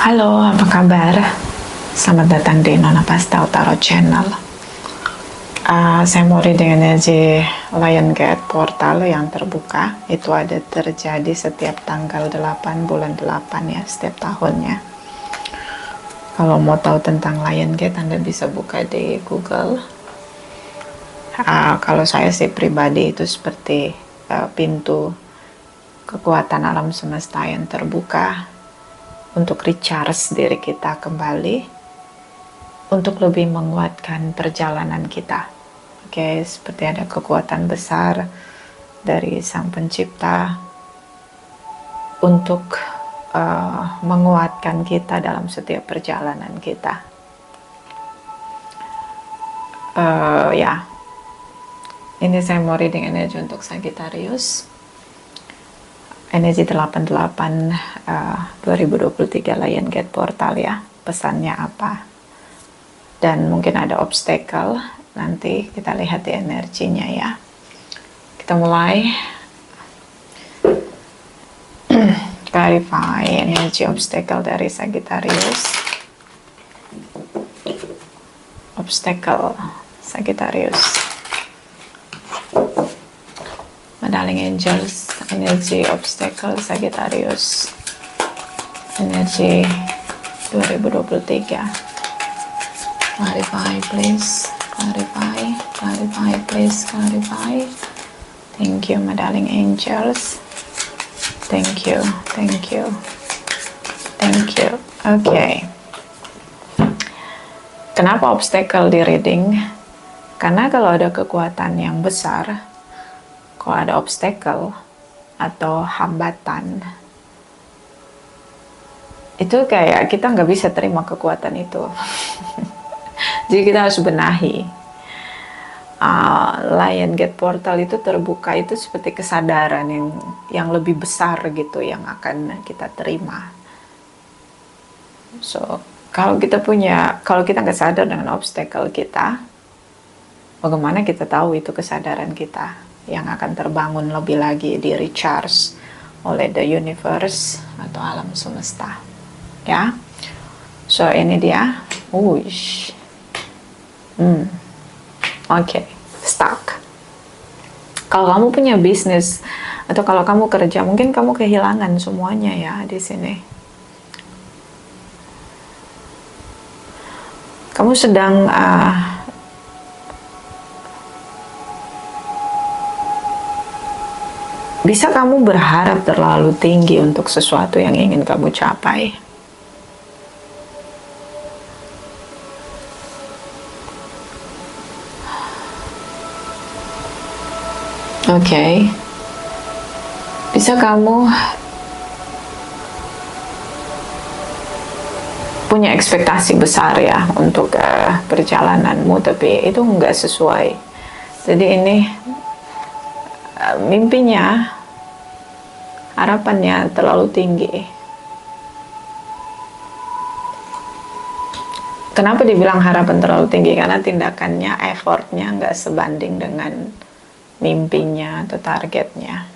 Halo, apa kabar? Selamat datang di Nona Pastel Tarot Channel. Saya mau reading energi Lion Gate portal yang terbuka. Itu ada terjadi setiap tanggal 8 bulan 8 ya, setiap tahunnya. Kalau mau tahu tentang Lion Gate, Anda bisa buka di Google. Kalau saya sih pribadi itu seperti pintu kekuatan alam semesta yang terbuka untuk recharge diri kita kembali, untuk lebih menguatkan perjalanan kita. Oke, seperti ada kekuatan besar dari Sang Pencipta untuk menguatkan kita dalam setiap perjalanan kita. Ya, ini saya mau reading energi untuk Sagittarius. Energi 88 2023 Lion Gate Portal ya. Pesannya apa? Dan mungkin ada obstacle. Nanti kita lihat di energinya ya. Kita mulai. Clarify energi obstacle dari Sagittarius. Obstacle Sagittarius. Darling Angels, energi obstacle Sagittarius, energi 2023. Clarify please, clarify please, clarify. Thank you my darling angels, thank you. Okay. Kenapa obstacle di reading? Karena kalau ada kekuatan yang besar, kalau ada obstacle atau hambatan, itu kayak kita nggak bisa terima kekuatan itu. Jadi kita harus benahi. Lion Gate Portal itu terbuka itu seperti kesadaran yang lebih besar gitu yang akan kita terima. So kalau kita nggak sadar dengan obstacle kita, bagaimana kita tahu itu kesadaran kita yang akan terbangun lebih lagi, di recharge oleh the universe atau alam semesta ya. So ini dia. Oke, stuck. Kalau kamu punya bisnis atau kalau kamu kerja, mungkin kamu kehilangan semuanya ya di sini. Kamu sedang bisa kamu berharap terlalu tinggi untuk sesuatu yang ingin kamu capai. Oke. Bisa kamu punya ekspektasi besar ya untuk perjalananmu, tapi itu nggak sesuai. Jadi ini mimpinya, harapannya terlalu tinggi. Kenapa dibilang harapan terlalu tinggi? Karena tindakannya, effortnya nggak sebanding dengan mimpinya atau targetnya.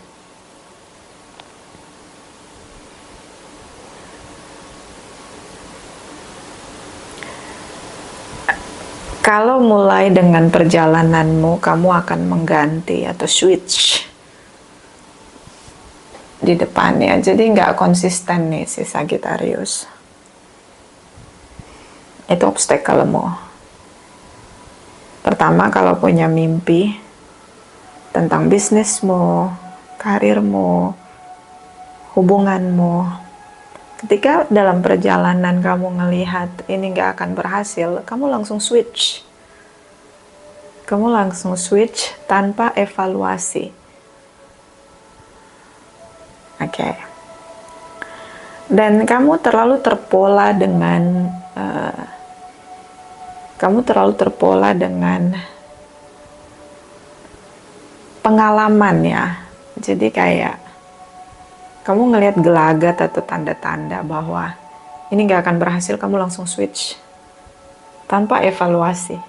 Kalau mulai dengan perjalananmu, kamu akan mengganti atau switch di depannya. Jadi nggak konsisten nih si Sagittarius. Itu obstacle-mu. Pertama, kalau punya mimpi tentang bisnismu, karirmu, hubunganmu, ketika dalam perjalanan kamu ngelihat ini nggak akan berhasil, kamu langsung switch. Kamu langsung switch tanpa evaluasi. Oke. Dan kamu terlalu terpola dengan pengalaman ya. Jadi kayak kamu ngelihat gelagat atau tanda-tanda bahwa ini gak akan berhasil, kamu langsung switch tanpa evaluasi.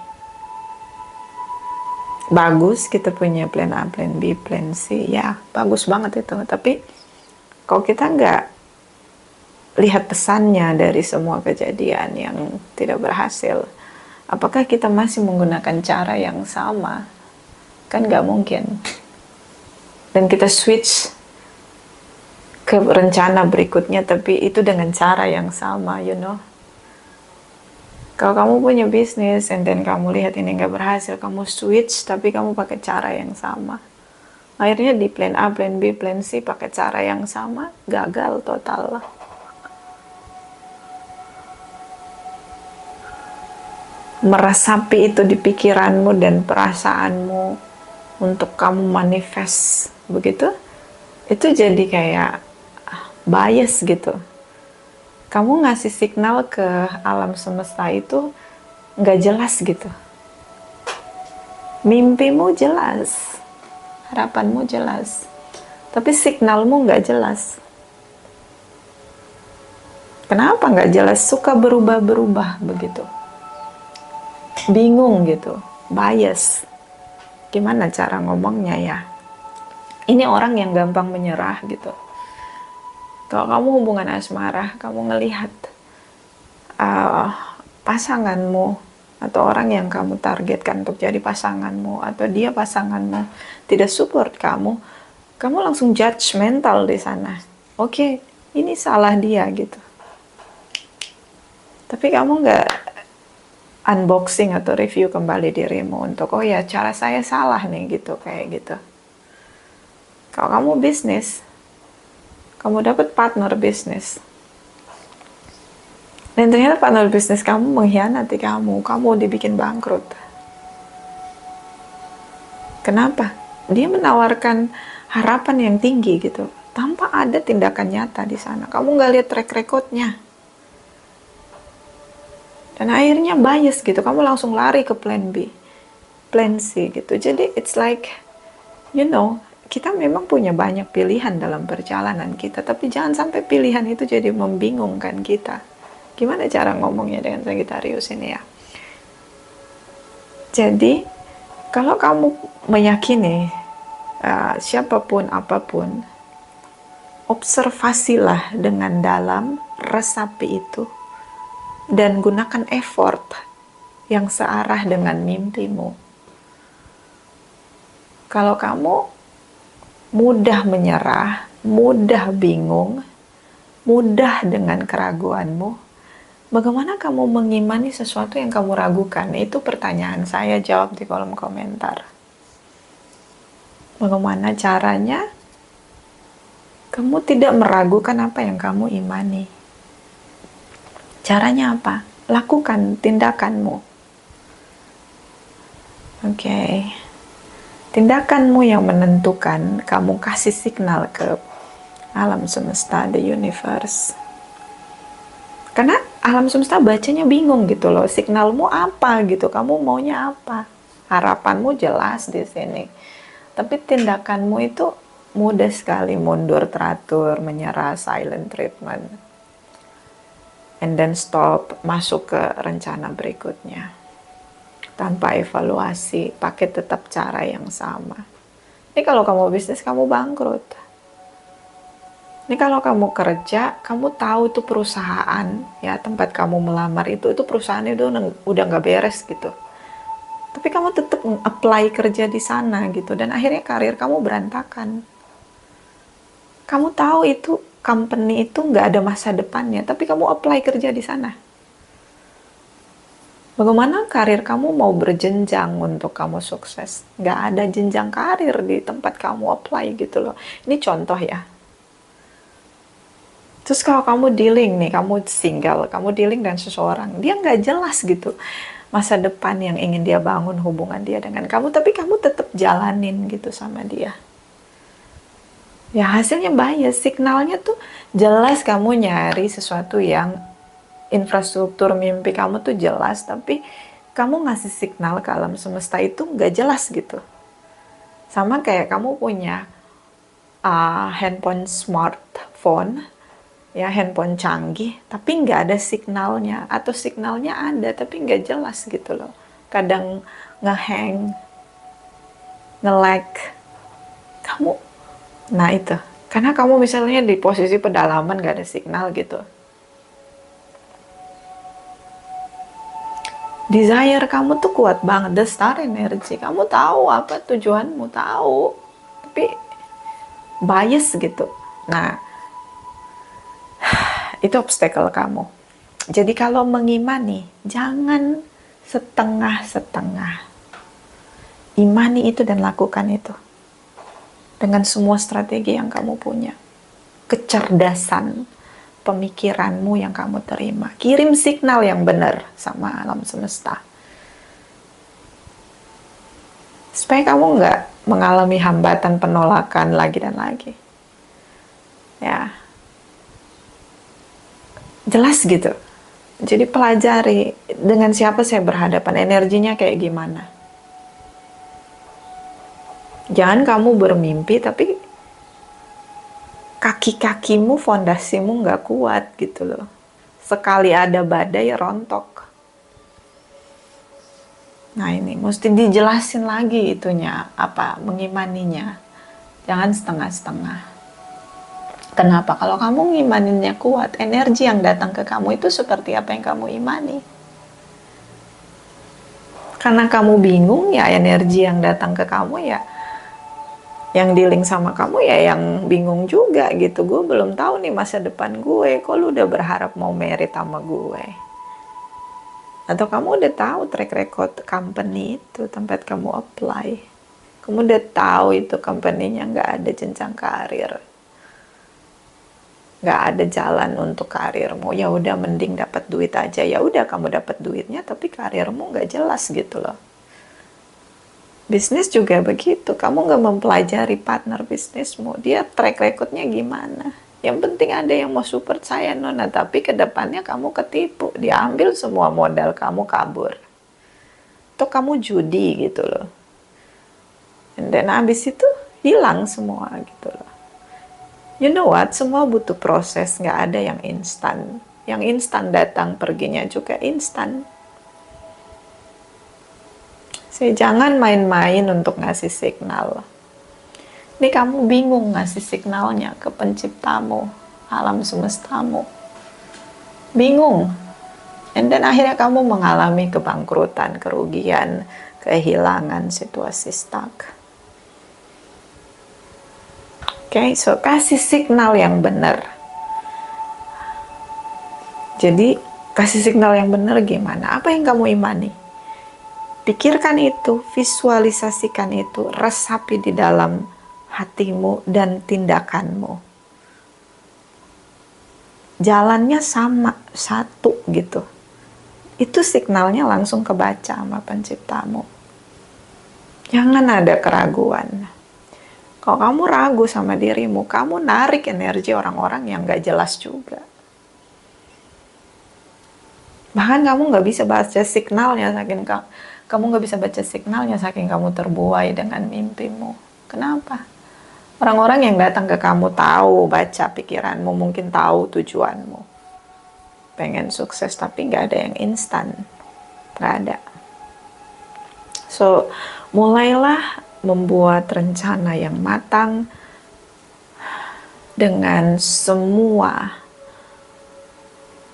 Bagus kita punya plan A, plan B, plan C, ya bagus banget itu. Tapi kalau kita nggak lihat pesannya dari semua kejadian yang tidak berhasil, apakah kita masih menggunakan cara yang sama? Kan nggak mungkin. Dan kita switch ke rencana berikutnya, tapi itu dengan cara yang sama, you know. Kalau kamu punya bisnis, and then kamu lihat ini nggak berhasil, kamu switch, tapi kamu pakai cara yang sama. Akhirnya di plan A, plan B, plan C pakai cara yang sama, gagal total. Meresapi itu di pikiranmu dan perasaanmu untuk kamu manifest begitu, itu jadi kayak bias gitu. Kamu ngasih signal ke alam semesta itu nggak jelas gitu. Mimpimu jelas, harapanmu jelas, tapi signalmu nggak jelas. Kenapa nggak jelas? Suka berubah-berubah begitu. Bingung gitu, bias. Gimana cara ngomongnya ya? Ini orang yang gampang menyerah gitu. Kalau kamu hubungan asmara, kamu ngelihat pasanganmu atau orang yang kamu targetkan untuk jadi pasanganmu atau dia pasanganmu tidak support kamu, kamu langsung judgmental di sana. Oke, ini salah dia gitu. Tapi kamu nggak unboxing atau review kembali dirimu untuk, oh ya cara saya salah nih gitu, kayak gitu. Kalau kamu bisnis, kamu dapat partner bisnis, dan ternyata partner bisnis kamu mengkhianati kamu dibikin bangkrut. Kenapa? Dia menawarkan harapan yang tinggi gitu, tanpa ada tindakan nyata di sana. Kamu nggak lihat track recordnya. Dan akhirnya bias gitu, kamu langsung lari ke plan B, plan C gitu. Jadi it's like, you know, kita memang punya banyak pilihan dalam perjalanan kita, tapi jangan sampai pilihan itu jadi membingungkan kita. Gimana cara ngomongnya dengan Sagittarius ini ya? Jadi, kalau kamu meyakini siapapun apapun, observasilah dengan dalam, resapi itu, dan gunakan effort yang searah dengan mimpimu. Kalau kamu mudah menyerah, mudah bingung, mudah dengan keraguanmu, bagaimana kamu mengimani sesuatu yang kamu ragukan? Itu pertanyaan saya, jawab di kolom komentar. Bagaimana caranya kamu tidak meragukan apa yang kamu imani? Caranya apa? Lakukan tindakanmu. Oke. Tindakanmu yang menentukan, kamu kasih signal ke alam semesta, the universe. Karena alam semesta bacanya bingung gitu loh, signalmu apa gitu, kamu maunya apa? Harapanmu jelas di sini. Tapi tindakanmu itu mudah sekali mundur teratur, menyerah, silent treatment. And then stop, masuk ke rencana berikutnya. Tanpa evaluasi, pakai tetap cara yang sama. Ini kalau kamu bisnis, kamu bangkrut. Ini kalau kamu kerja, kamu tahu itu perusahaan, ya tempat kamu melamar itu perusahaannya udah nggak beres gitu. Tapi kamu tetap apply kerja di sana gitu, dan akhirnya karir kamu berantakan. Kamu tahu itu company itu nggak ada masa depannya, tapi kamu apply kerja di sana. Bagaimana karir kamu mau berjenjang untuk kamu sukses? Nggak ada jenjang karir di tempat kamu apply gitu loh. Ini contoh ya. Terus kalau kamu dealing nih, kamu single, kamu dealing dengan seseorang, dia nggak jelas gitu masa depan yang ingin dia bangun hubungan dia dengan kamu, tapi kamu tetap jalanin gitu sama dia. Ya hasilnya bias, signalnya tuh jelas kamu nyari sesuatu yang infrastruktur mimpi kamu tuh jelas, tapi kamu ngasih signal ke alam semesta itu nggak jelas gitu. Sama kayak kamu punya handphone smartphone, ya handphone canggih, tapi nggak ada signalnya, atau signalnya ada tapi nggak jelas gitu loh. Kadang ngehang, nge-lag, kamu. Nah itu, karena kamu misalnya di posisi pedalaman gak ada signal gitu. Desire kamu tuh kuat banget, the star energy. Kamu tahu apa tujuanmu, tahu. Tapi bias gitu. Nah, itu obstacle kamu. Jadi kalau mengimani, jangan setengah-setengah. Imani itu dan lakukan itu. Dengan semua strategi yang kamu punya. Kecerdasan pemikiranmu yang kamu terima. Kirim signal yang benar sama alam semesta. Supaya kamu nggak mengalami hambatan, penolakan lagi dan lagi. Ya. Jelas gitu. Jadi pelajari dengan siapa saya berhadapan, energinya kayak gimana. Jangan kamu bermimpi tapi kaki-kakimu, fondasimu nggak kuat gitu loh. Sekali ada badai rontok. Nah ini mesti dijelasin lagi itunya, apa mengimaninya. Jangan setengah-setengah. Kenapa? Kalau kamu ngimaninnya kuat, energi yang datang ke kamu itu seperti apa yang kamu imani. Karena kamu bingung, ya energi yang datang ke kamu ya, yang dealing sama kamu ya yang bingung juga gitu. Gue belum tahu nih masa depan gue, kok lu udah berharap mau merit sama gue. Atau kamu udah tahu track record company itu, tempat kamu apply. Kamu udah tahu itu company-nya nggak ada jenjang karir. Nggak ada jalan untuk karirmu, ya udah mending dapat duit aja. Ya udah kamu dapat duitnya tapi karirmu nggak jelas gitu loh. Bisnis juga begitu, kamu nggak mempelajari partner bisnismu, dia track recordnya gimana. Yang penting ada yang mau support saya Nona, tapi kedepannya kamu ketipu, diambil semua modal kamu, kabur. Atau kamu judi gitu loh. Dan habis itu hilang semua gitu loh. You know what, semua butuh proses, nggak ada yang instan. Yang instan datang perginya juga instan. Saya jangan main-main untuk ngasih signal. Ini kamu bingung ngasih signalnya ke penciptamu, alam semestamu. Bingung. And then akhirnya kamu mengalami kebangkrutan, kerugian, kehilangan, situasi stuck. Oke, so kasih signal yang benar. Jadi, kasih signal yang benar gimana? Apa yang kamu imani? Pikirkan itu, visualisasikan itu, resapi di dalam hatimu dan tindakanmu. Jalannya sama, satu gitu. Itu signalnya langsung kebaca sama penciptamu. Jangan ada keraguan. Kalau kamu ragu sama dirimu, kamu narik energi orang-orang yang gak jelas juga. Bahkan kamu gak bisa baca signalnya, saking kamu gak bisa baca signalnya saking kamu terbuai dengan mimpimu. Kenapa? Orang-orang yang datang ke kamu tahu baca pikiranmu, mungkin tahu tujuanmu. Pengen sukses tapi gak ada yang instan. Gak ada. So, mulailah membuat rencana yang matang dengan semua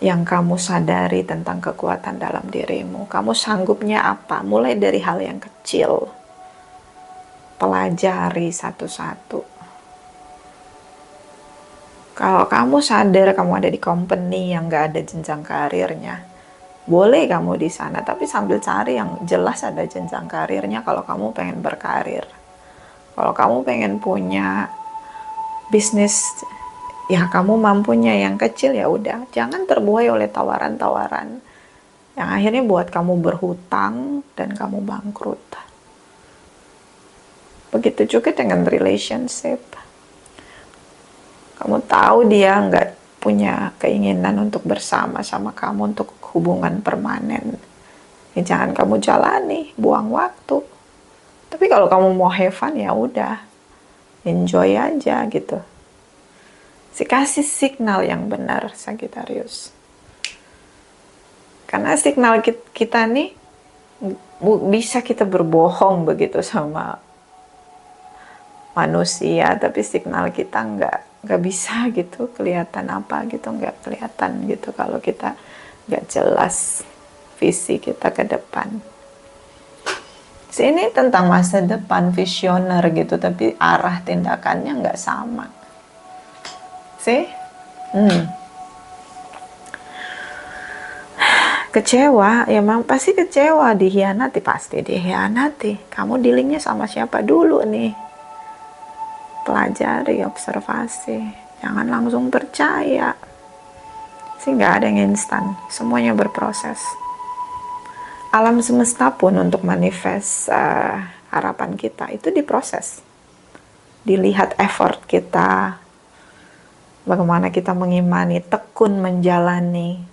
yang kamu sadari tentang kekuatan dalam dirimu. Kamu sanggupnya apa? Mulai dari hal yang kecil. Pelajari satu-satu. Kalau kamu sadar kamu ada di company yang gak ada jenjang karirnya, boleh kamu di sana, tapi sambil cari yang jelas ada jenjang karirnya kalau kamu pengen berkarir. Kalau kamu pengen punya bisnis, ya kamu mampunya yang kecil, ya udah, jangan terbuai oleh tawaran-tawaran yang akhirnya buat kamu berhutang dan kamu bangkrut. Begitu juga dengan relationship. Kamu tahu dia nggak punya keinginan untuk bersama sama kamu untuk hubungan permanen, ya jangan kamu jalani, buang waktu. Tapi kalau kamu mau have fun, ya udah, enjoy aja gitu. Kasih signal yang benar, Sagittarius. Karena signal kita nih bisa kita berbohong begitu sama manusia, tapi signal kita nggak bisa gitu kelihatan apa gitu, nggak kelihatan gitu kalau kita nggak jelas. visi kita ke depan. Ini tentang masa depan, visioner gitu, tapi arah tindakannya nggak sama. Kecewa, ya memang pasti kecewa, dihianati, pasti dihianati. Kamu dealingnya sama siapa dulu nih? Pelajari, observasi, jangan langsung percaya. Nggak ada yang instan, semuanya berproses. Alam semesta pun untuk manifest harapan kita itu diproses. Dilihat effort kita, bagaimana kita mengimani, tekun menjalani,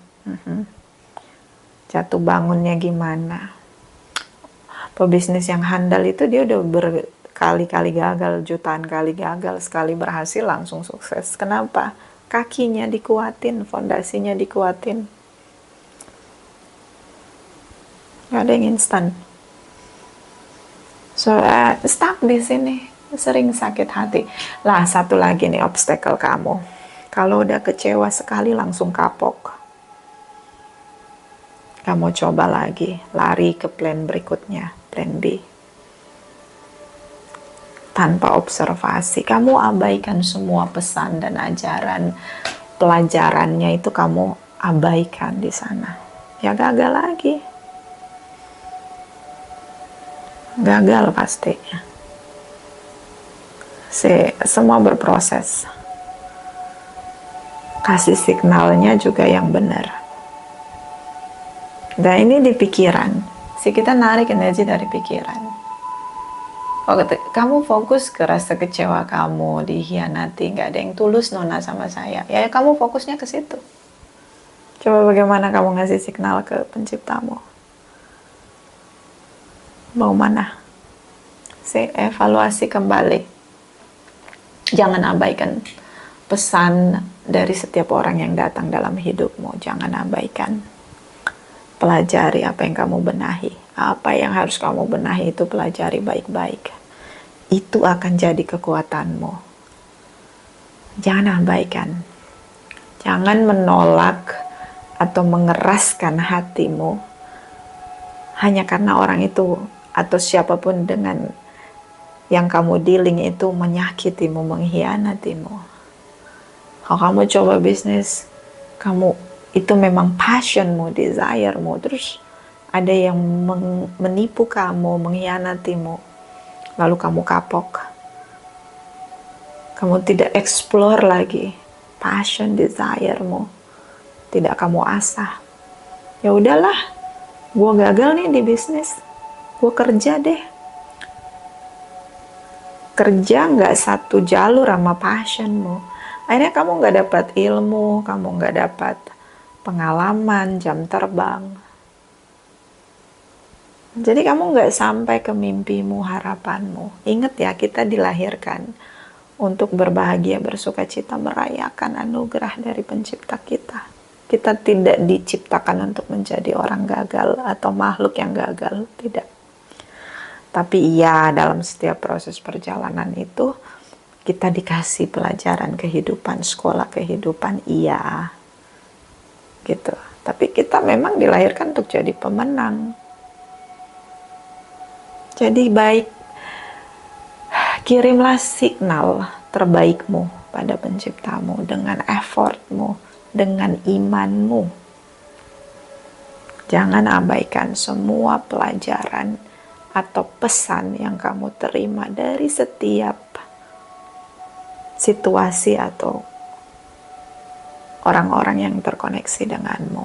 jatuh bangunnya gimana. Pebisnis yang handal itu dia udah berkali-kali gagal, jutaan kali gagal, sekali berhasil langsung sukses. Kenapa? Kakinya dikuatin, fondasinya dikuatin. Gak ada yang instan. So, stuck di sini, sering sakit hati. Lah, satu lagi nih obstacle kamu. Kalau udah kecewa sekali langsung kapok. Kamu coba lagi, lari ke plan berikutnya, plan B. Tanpa observasi, kamu abaikan semua pesan dan ajaran, pelajarannya itu kamu abaikan di sana. Ya gagal lagi. Gagal pasti. Semua berproses. Kasih signalnya juga yang benar. Dan ini di pikiran. Kita narik energi dari pikiran. Kamu fokus ke rasa kecewa kamu, dihianati, nggak ada yang tulus nona sama saya. Ya kamu fokusnya ke situ. Coba bagaimana kamu ngasih signal ke penciptamu. Mau mana? Evaluasi kembali. Jangan abaikan pesan dari setiap orang yang datang dalam hidupmu. Jangan abaikan. Pelajari apa yang kamu benahi. Apa yang harus kamu benahi itu pelajari baik-baik. Itu akan jadi kekuatanmu. Jangan abaikan. Jangan menolak atau mengeraskan hatimu hanya karena orang itu atau siapapun dengan yang kamu dealing itu menyakitimu, mengkhianatimu. Kalau kamu coba bisnis, kamu itu memang passionmu, desiremu, terus ada yang menipu kamu, mengkhianatimu, lalu kamu kapok, kamu tidak explore lagi passion, desiremu, tidak kamu asah. Ya udahlah, gue gagal nih di bisnis, gue kerja deh. Kerja nggak satu jalur sama passionmu, akhirnya kamu nggak dapat ilmu, kamu nggak dapat pengalaman, jam terbang. Jadi kamu nggak sampai ke mimpimu, harapanmu. Ingat ya, kita dilahirkan untuk berbahagia, bersuka cita, merayakan anugerah dari pencipta kita. Kita tidak diciptakan untuk menjadi orang gagal atau makhluk yang gagal, tidak. Tapi iya, dalam setiap proses perjalanan itu kita dikasih pelajaran kehidupan, sekolah kehidupan, iya. Gitu. Tapi kita memang dilahirkan untuk jadi pemenang. Jadi baik, kirimlah signal terbaikmu pada penciptamu dengan effortmu, dengan imanmu. Jangan abaikan semua pelajaran atau pesan yang kamu terima dari setiap situasi atau orang-orang yang terkoneksi denganmu.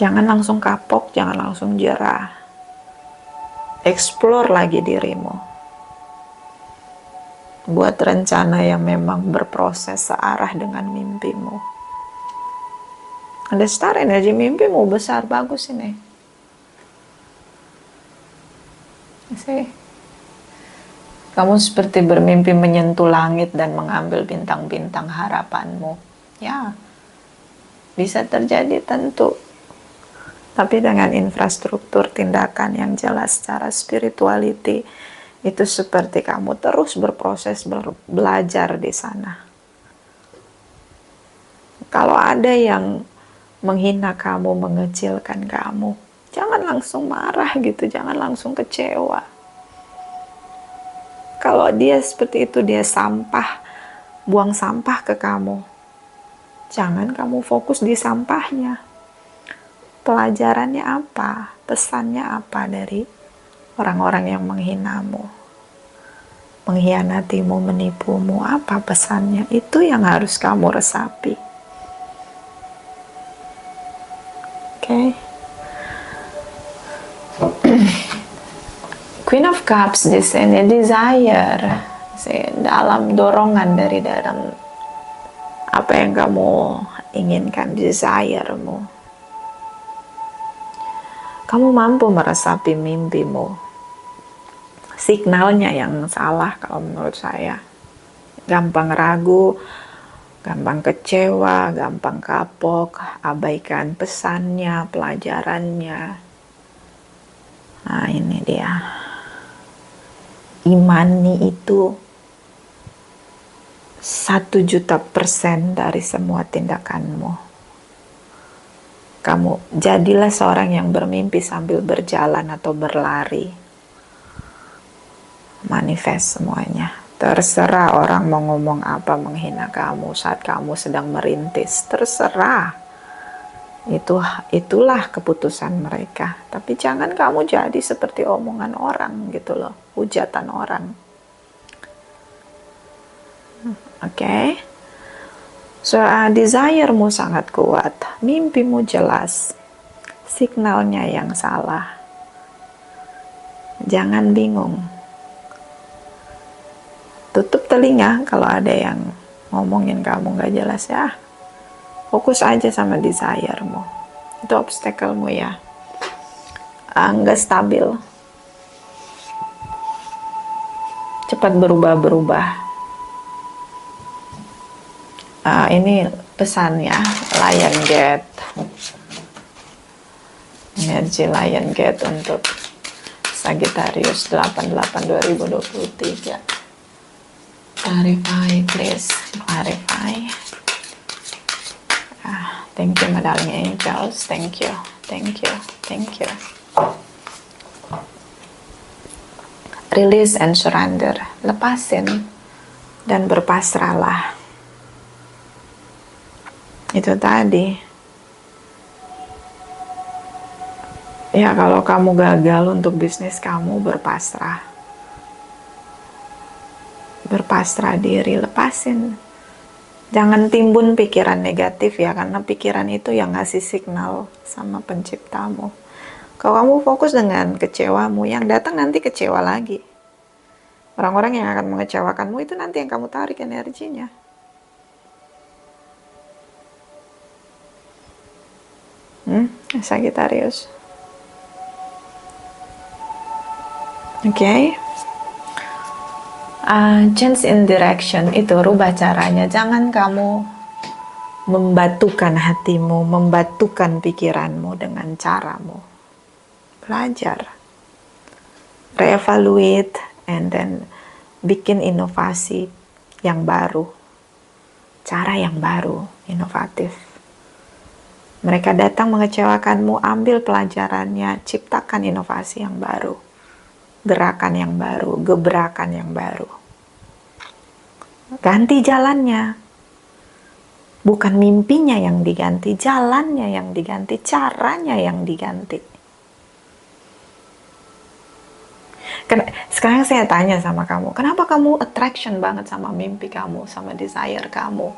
Jangan langsung kapok, jangan langsung jerah. Explore lagi dirimu. Buat rencana yang memang berproses searah dengan mimpimu. Ada star energi mimpimu besar, bagus ini. Kamu seperti bermimpi menyentuh langit dan mengambil bintang-bintang harapanmu. Ya, bisa terjadi tentu. Tapi dengan infrastruktur tindakan yang jelas secara spirituality, itu seperti kamu terus berproses belajar di sana. Kalau ada yang menghina kamu, mengecilkan kamu, jangan langsung marah gitu, jangan langsung kecewa. Kalau dia seperti itu, dia sampah, buang sampah ke kamu, jangan kamu fokus di sampahnya. Pelajarannya apa? Pesannya apa dari orang-orang yang menghinamu, mengkhianatimu, menipumu? Apa pesannya? Itu yang harus kamu resapi. Oke. Queen of Cups di sini desire, dalam dorongan dari dalam apa yang kamu inginkan, desire-mu. Kamu mampu meresapi mimpimu. Signalnya yang salah kalau menurut saya. Gampang ragu, gampang kecewa, gampang kapok, abaikan pesannya, pelajarannya. Nah, ini dia. Imani itu 1.000.000% dari semua tindakanmu. Kamu jadilah seorang yang bermimpi sambil berjalan atau berlari. Manifest semuanya. Terserah orang mau ngomong apa, menghina kamu saat kamu sedang merintis. Terserah. Itulah keputusan mereka. Tapi jangan kamu jadi seperti omongan orang gitu loh. Hujatan orang. Oke. So, desire-mu sangat kuat, mimpimu jelas, signalnya yang salah. Jangan bingung. Tutup telinga kalau ada yang ngomongin kamu gak jelas ya. Fokus aja sama desire-mu. Itu obstacle-mu ya. Nggak stabil. Cepat berubah-berubah. Ini pesan ya, Lion Gate. Energi Lion Gate untuk Sagittarius 88-2023. Clarify, please. Clarify. Thank you, my darling angels. Thank you. Thank you. Thank you. Release and surrender. Lepasin dan berpasrahlah. Itu tadi. Ya, kalau kamu gagal untuk bisnis kamu, berpasrah. Berpasrah diri, lepasin. Jangan timbun pikiran negatif ya, karena pikiran itu yang ngasih signal sama penciptamu. Kalau kamu fokus dengan kecewamu, yang datang nanti kecewa lagi. Orang-orang yang akan mengecewakanmu itu nanti yang kamu tarik energinya. Sagittarius. Oke. Change in direction itu rubah caranya. Jangan kamu membatukan hatimu, membatukan pikiranmu dengan caramu. Belajar. Reevaluate and then bikin inovasi yang baru. Cara yang baru, inovatif. Mereka datang mengecewakanmu, ambil pelajarannya, ciptakan inovasi yang baru, gerakan yang baru, gebrakan yang baru. Ganti jalannya. Bukan mimpinya yang diganti, jalannya yang diganti, caranya yang diganti. Sekarang saya tanya sama kamu, kenapa kamu attraction banget sama mimpi kamu, sama desire kamu?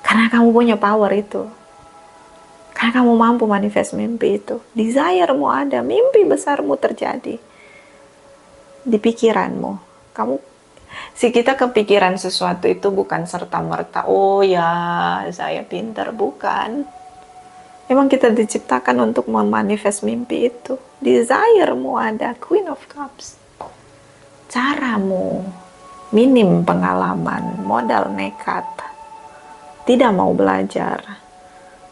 Karena kamu punya power itu. Karena kamu mampu manifest mimpi itu. Desire-mu ada, mimpi besarmu terjadi. Di pikiranmu. Kita kepikiran sesuatu itu bukan serta-merta, oh ya saya pintar, bukan. Memang kita diciptakan untuk memanifest mimpi itu. Desire-mu ada, Queen of Cups. Caramu, minim pengalaman, modal nekat, tidak mau belajar.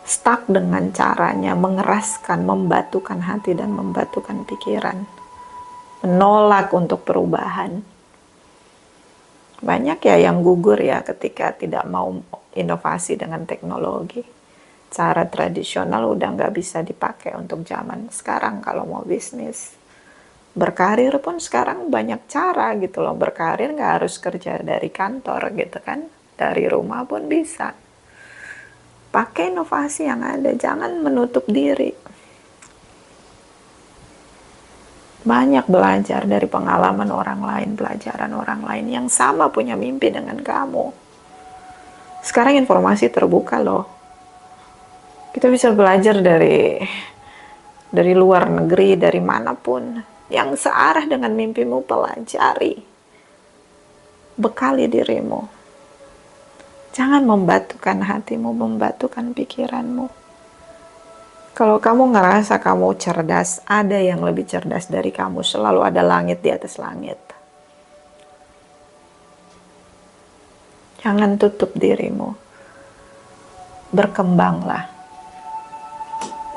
Stuck dengan caranya, mengeraskan, membatukan hati dan membatukan pikiran. Menolak untuk perubahan. Banyak ya yang gugur ya ketika tidak mau inovasi dengan teknologi. cara tradisional udah nggak bisa dipakai untuk zaman sekarang kalau mau bisnis. Berkarir pun sekarang banyak cara gitu loh. Berkarir nggak harus kerja dari kantor gitu kan. Dari rumah pun bisa. Pakai inovasi yang ada, jangan menutup diri. Banyak belajar dari pengalaman orang lain, pelajaran orang lain yang sama punya mimpi dengan kamu. Sekarang informasi terbuka loh. Kita bisa belajar dari luar negeri, dari manapun. Yang searah dengan mimpimu, pelajari. Bekali dirimu. Jangan membatukan hatimu, membatukan pikiranmu. Kalau kamu ngerasa kamu cerdas, ada yang lebih cerdas dari kamu. Selalu ada langit di atas langit. Jangan tutup dirimu. Berkembanglah.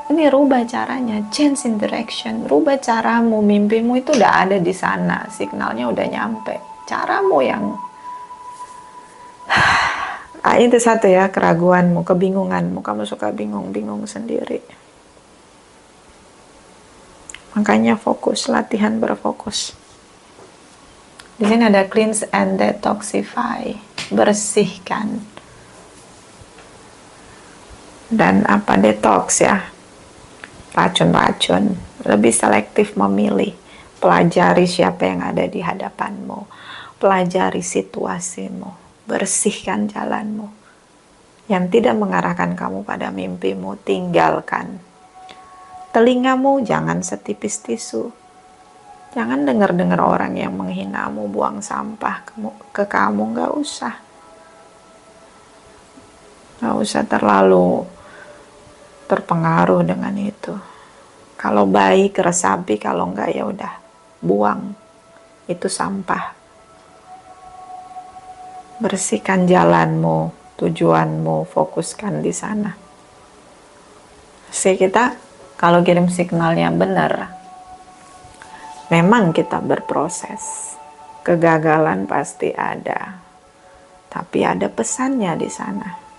Ini rubah caranya, change in direction, rubah caramu, mimpimu itu udah ada di sana, signalnya udah nyampe. Caramu yang itu satu ya, keraguanmu, kebingunganmu, kamu suka bingung sendiri. Makanya fokus, latihan berfokus. Di sini ada cleanse and detoxify, bersihkan. Dan apa detox ya? Racun-racun, lebih selektif memilih, pelajari siapa yang ada di hadapanmu, pelajari situasimu, bersihkan jalanmu, yang tidak mengarahkan kamu pada mimpimu, tinggalkan. Telingamu jangan setipis tisu, jangan dengar-dengar orang yang menghinamu, buang sampah ke kamu, gak usah terlalu terpengaruh dengan itu. Kalau baik resapi, kalau enggak ya udah buang, itu sampah. Bersihkan jalanmu, tujuanmu, fokuskan di sana. Kita kalau kirim signalnya benar, memang kita berproses. Kegagalan pasti ada, tapi ada pesannya di sana.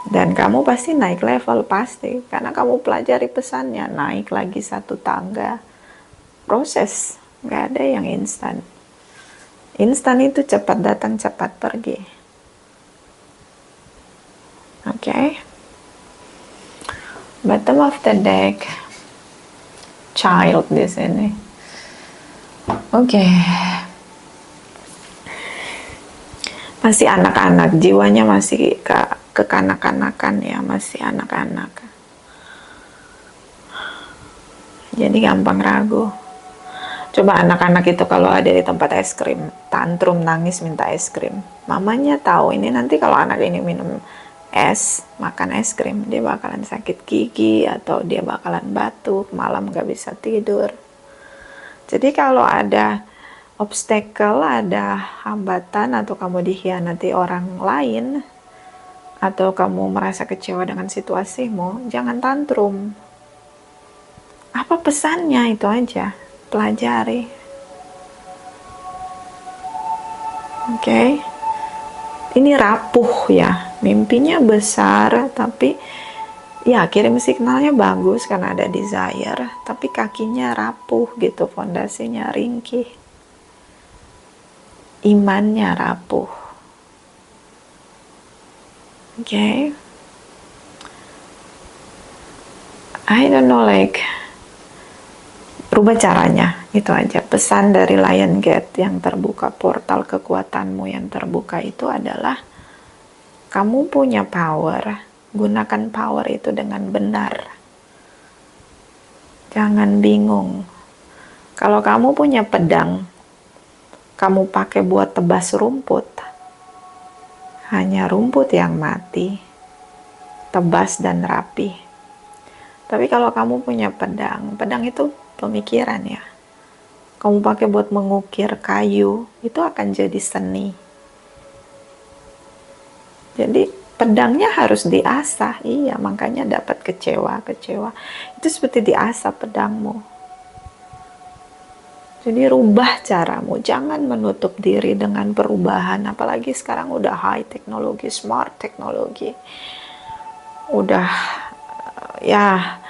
Dan kamu pasti naik level, pasti. Karena kamu pelajari pesannya, naik lagi satu tangga. Proses, gak ada yang instan. Instan itu cepat datang, cepat pergi. Oke. Bottom of the deck. Child di sini. Oke. Masih anak-anak, jiwanya masih kekanak-kanakan ya, masih anak-anak. Jadi gampang ragu. Coba anak-anak itu kalau ada di tempat es krim, tantrum, nangis, minta es krim. Mamanya tahu ini nanti kalau anak ini minum es, makan es krim, dia bakalan sakit gigi atau dia bakalan batuk, malam gak bisa tidur. Jadi kalau ada obstacle, ada hambatan, atau kamu dikhianati orang lain, atau kamu merasa kecewa dengan situasimu, jangan tantrum. Apa pesannya, itu aja, pelajari. Oke. Ini rapuh ya, mimpinya besar, tapi ya kirim signalnya bagus karena ada desire, tapi kakinya rapuh gitu, fondasinya ringkih. Imannya rapuh. Okay. I don't know, like rubah caranya, itu aja. Pesan dari Lion Gate yang terbuka, portal kekuatanmu yang terbuka itu adalah kamu punya power, gunakan power itu dengan benar. Jangan bingung. Kalau kamu punya pedang, kamu pakai buat tebas rumput, hanya rumput yang mati, tebas dan rapi. Tapi kalau kamu punya pedang itu pemikiran ya. Kamu pakai buat mengukir kayu, itu akan jadi seni. Jadi pedangnya harus diasah, iya, makanya dapat kecewa. Itu seperti diasah pedangmu. Jadi rubah caramu, jangan menutup diri dengan perubahan, apalagi sekarang udah high teknologi, smart teknologi. Udah ya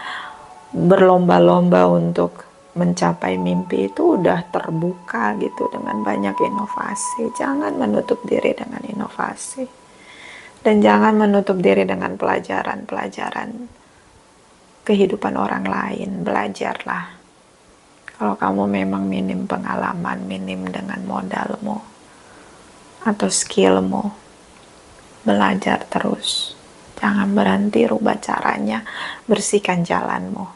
berlomba-lomba untuk mencapai mimpi itu udah terbuka gitu dengan banyak inovasi. Jangan menutup diri dengan inovasi. Dan jangan menutup diri dengan pelajaran-pelajaran kehidupan orang lain. Belajarlah. Kalau kamu memang minim pengalaman, minim dengan modalmu atau skillmu, belajar terus. Jangan berhenti rubah caranya, bersihkan jalanmu.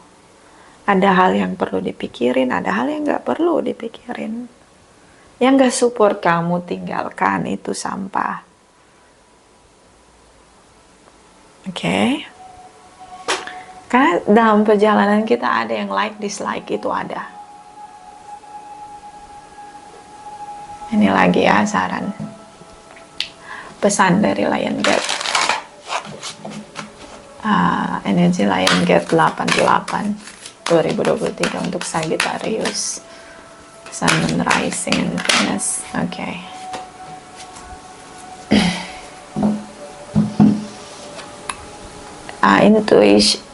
Ada hal yang perlu dipikirin, ada hal yang gak perlu dipikirin. Yang gak support kamu, tinggalkan, itu sampah. Oke? Karena dalam perjalanan kita ada yang like, dislike, itu ada. Ini lagi ya saran. Pesan dari Lion Gate. Energi Lion Gate 88 2023 untuk Sagittarius. Sun and Rising and Venus. Oke.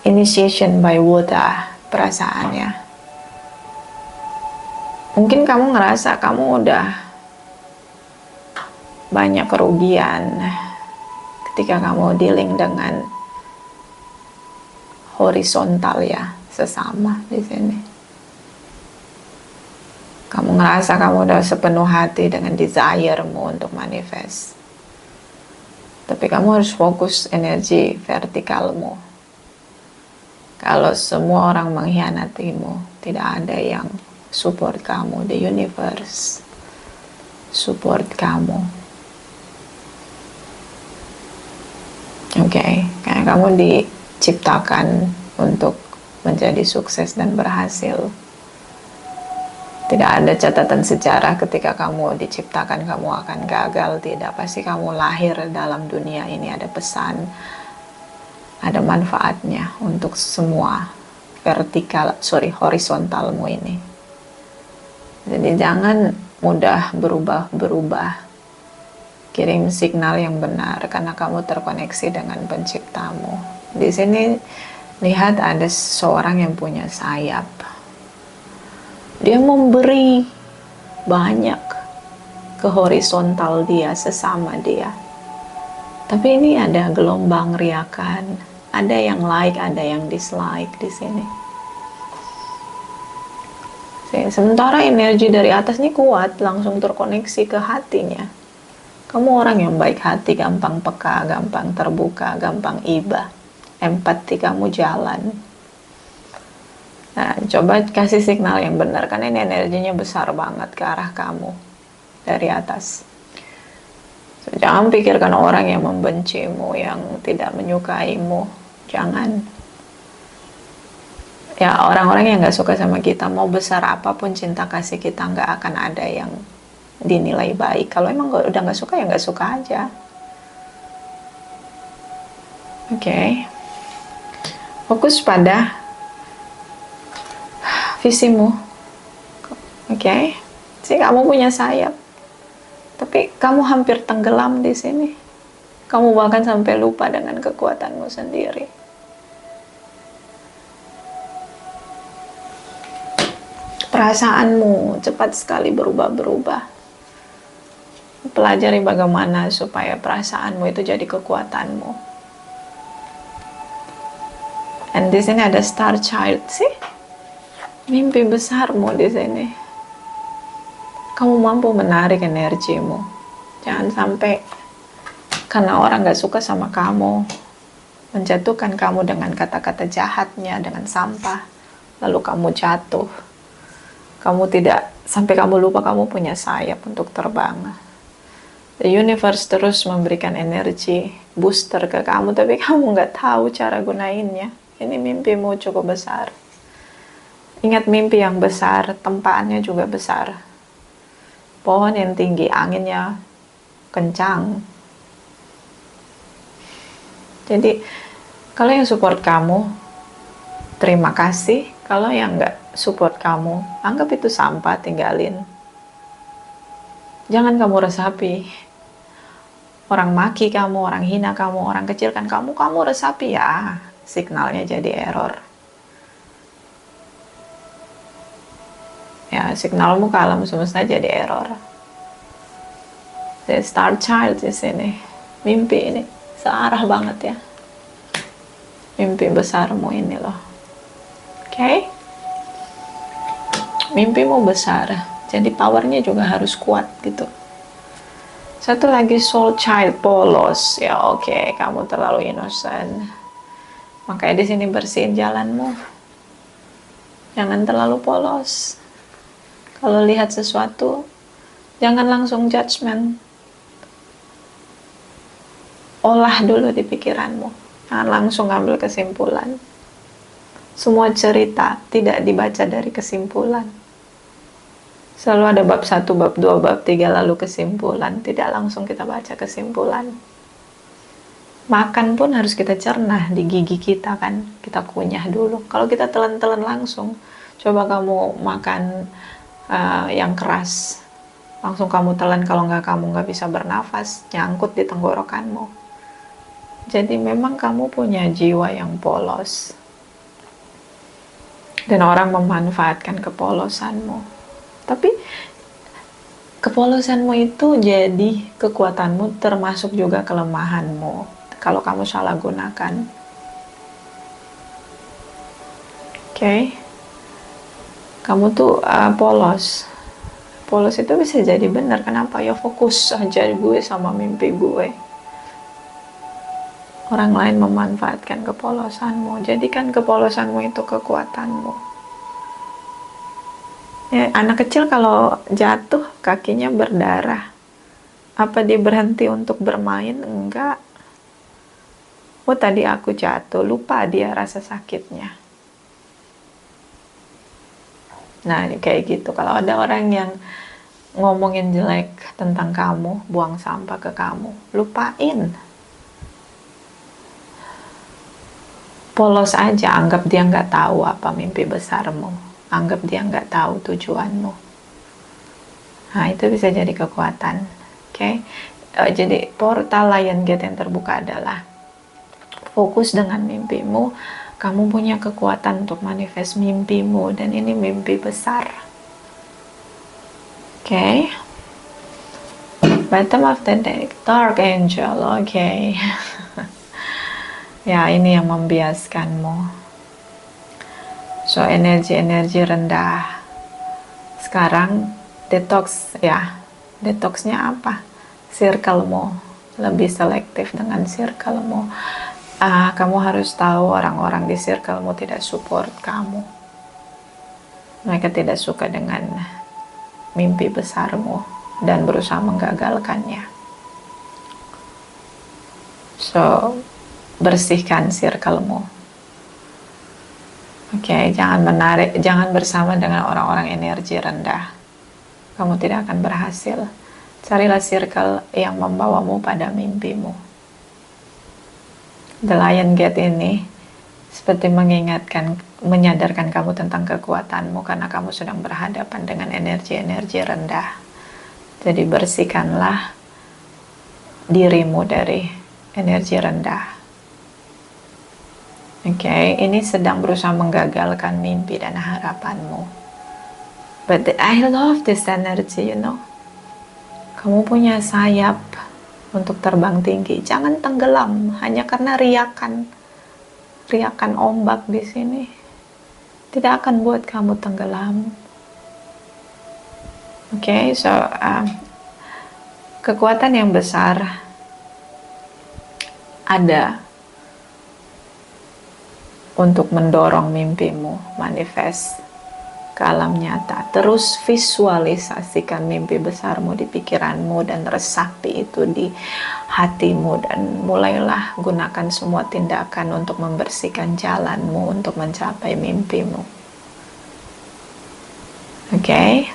Initiation by water. Perasaannya. Mungkin kamu ngerasa kamu udah banyak kerugian ketika kamu dealing dengan horizontal ya, sesama di sini. Kamu ngerasa kamu udah sepenuh hati dengan desire-mu untuk manifest. Tapi kamu harus fokus energi vertikalmu. Kalau semua orang mengkhianatimu, tidak ada yang support kamu, the universe support kamu. Oke, karena kamu diciptakan untuk menjadi sukses dan berhasil. Tidak ada catatan sejarah ketika kamu diciptakan kamu akan gagal. Tidak, pasti kamu lahir dalam dunia ini ada pesan, ada manfaatnya untuk semua horizontalmu ini. Jadi jangan mudah berubah-berubah. Kirim signal yang benar karena kamu terkoneksi dengan penciptamu. Di sini lihat ada seorang yang punya sayap. Dia memberi banyak ke horizontal dia, sesama dia. Tapi ini ada gelombang riakan, ada yang like, ada yang dislike di sini. Sementara energi dari atas ini kuat, langsung terkoneksi ke hatinya. Kamu orang yang baik hati, gampang peka, gampang terbuka, gampang iba. Empati kamu jalan. Nah, coba kasih signal yang benar, karena ini energinya besar banget ke arah kamu dari atas. So, jangan pikirkan orang yang membencimu, yang tidak menyukaimu. Jangan. Ya, orang-orang yang gak suka sama kita, mau besar apapun cinta kasih kita, gak akan ada yang dinilai baik. Kalau emang udah gak suka, ya gak suka aja. Oke. Fokus pada visimu. Oke. Sih kamu punya sayap. Tapi kamu hampir tenggelam di sini. Kamu bahkan sampai lupa dengan kekuatanmu sendiri. Perasaanmu cepat sekali berubah-berubah. Pelajari bagaimana supaya perasaanmu itu jadi kekuatanmu. And di sini ada star child, sih. Mimpi besarmu di sini. Kamu mampu menarik energimu. Jangan sampai karena orang gak suka sama kamu, menjatuhkan kamu dengan kata-kata jahatnya, dengan sampah, lalu kamu jatuh. Kamu tidak, sampai kamu lupa kamu punya sayap untuk terbang. The universe terus memberikan energi booster ke kamu, tapi kamu nggak tahu cara gunainnya. Ini mimpimu cukup besar. Ingat, mimpi yang besar, tempaannya juga besar. Pohon yang tinggi, anginnya kencang. Jadi, kalau yang support kamu, terima kasih. Kalau yang nggak support kamu, anggap itu sampah, tinggalin. Jangan kamu resapi. Orang maki kamu, orang hina kamu, orang kecilkan kamu resapi ya. Signalnya jadi error. Ya, signalmu ke alam semesta jadi error. The star child di sini. Mimpi ini searah banget ya. Mimpi besarmu ini loh. Oke? Mimpimu besar. Jadi powernya juga harus kuat gitu. Satu lagi soul child, polos. Ya oke, kamu terlalu innocent. Makanya di sini bersihin jalanmu. Jangan terlalu polos. Kalau lihat sesuatu, jangan langsung judgment. Olah dulu di pikiranmu. Jangan langsung ambil kesimpulan. Semua cerita tidak dibaca dari kesimpulan. Selalu ada bab 1, bab 2, bab 3, lalu kesimpulan. Tidak langsung kita baca kesimpulan. Makan pun harus kita cerna di gigi kita kan. Kita kunyah dulu. Kalau kita telan-telan langsung, coba kamu makan yang keras. Langsung kamu telan, kalau nggak kamu nggak bisa bernafas, nyangkut di tenggorokanmu. Jadi memang kamu punya jiwa yang polos. Dan orang memanfaatkan kepolosanmu. Tapi kepolosanmu itu jadi kekuatanmu, termasuk juga kelemahanmu. Kalau kamu salah gunakan. Oke. Kamu tuh polos. Polos itu bisa jadi benar. Kenapa? Ya fokus aja gue sama mimpi gue. Orang lain memanfaatkan kepolosanmu. Jadikan kepolosanmu itu kekuatanmu. Ya, anak kecil kalau jatuh kakinya berdarah. Apa dia berhenti untuk bermain? Enggak. Oh tadi aku jatuh, lupa dia rasa sakitnya. Nah kayak gitu. Kalau ada orang yang ngomongin jelek tentang kamu, buang sampah ke kamu, lupain. Polos aja, anggap dia nggak tahu apa mimpi besarmu, anggap dia nggak tahu tujuanmu. Nah itu bisa jadi kekuatan. Oke. Jadi portal Lion Gate yang terbuka adalah fokus dengan mimpimu. Kamu punya kekuatan untuk manifest mimpimu, dan ini mimpi besar. Oke. Bottom of the deck, Dark Angel. Oke. Ya, ini yang membiaskanmu. So, energi-energi rendah. Sekarang, detox ya. Detoxnya apa? Circlemu. Lebih selektif dengan circlemu. Kamu harus tahu orang-orang di circlemu tidak support kamu. Mereka tidak suka dengan mimpi besarmu dan berusaha menggagalkannya. So, bersihkan circlemu. Oke, jangan bersama dengan orang-orang energi rendah. Kamu tidak akan berhasil. Carilah circle yang membawamu pada mimpimu. The Lion Gate ini seperti menyadarkan kamu tentang kekuatanmu, karena kamu sedang berhadapan dengan energi-energi rendah. Jadi bersihkanlah dirimu dari energi rendah. Oke, ini sedang berusaha menggagalkan mimpi dan harapanmu. But I love this energy, you know. Kamu punya sayap untuk terbang tinggi. Jangan tenggelam hanya karena riakan ombak di sini. Tidak akan buat kamu tenggelam. Oke, so kekuatan yang besar ada untuk mendorong mimpimu manifest ke alam nyata. Terus visualisasikan mimpi besarmu di pikiranmu dan resapi itu di hatimu, dan mulailah gunakan semua tindakan untuk membersihkan jalanmu untuk mencapai mimpimu. Oke.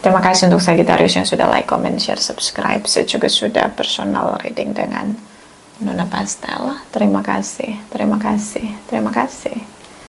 Terima kasih untuk Sagittarius yang sudah like, comment, share, subscribe. Saya juga sudah personal reading dengan Nona Pastel, terima kasih, terima kasih, terima kasih.